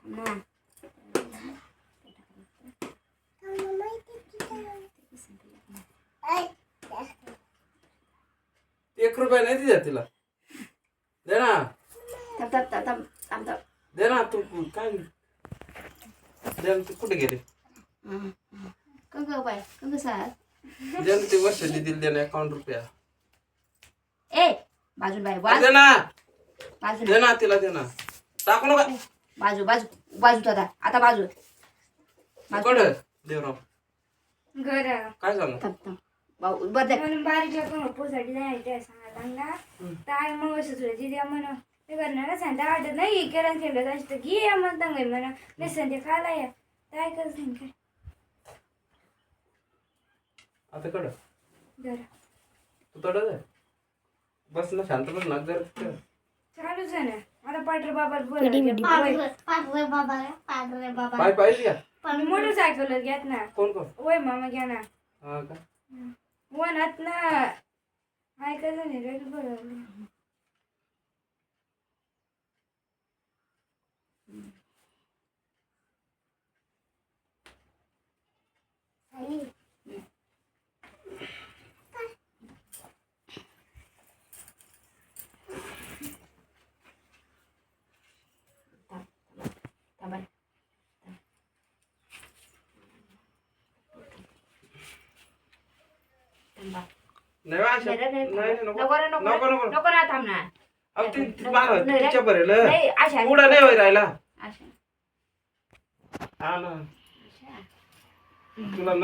ना. ₹1 नाही दिला तिला. दे ना. थांब थांब थांब थांब थांब थांब. दे ना तू काय दे ना, तू कुठे गेले? कंग बाय कंग सार. दे ना ते वर्ष दिली दे ना ₹51. ए बाजू बाय दे ना. बाजू दे ना तिला दे ना. टाकू नका. बाजू बाजू बाजू दादा आता बाजू. कुठे देवराव घर काय सांग? थांब थांब भाऊ बदल. म्हणून बारीक साठी जायचं सांगायला लागला तर मग असं तुला तिथे म्हणा ते करणार सांगता वाटत नाही केलं खेळत असतं की या मग दंगल म्हणा नसेल ते खायला या काय करत नाही काय आता कड जरा तू तडच आहे. बस ना शांत बस ना जर चालूच आहे ना आता पाटर बाबा पाय पाहिजे का? मोटरसायकल घ्यात ना कोण कोण? वय मामा घ्या ना हा का? वनात ना ऐकायचं नाही रे बरोबर नाही अशा नाही नको नको रे, नको नको नको नको ना थांब ना. अब ती मार तिच्या भरेल नाही अशा पुढं नाही होई राहिला. अशा हा ना अशा. तुला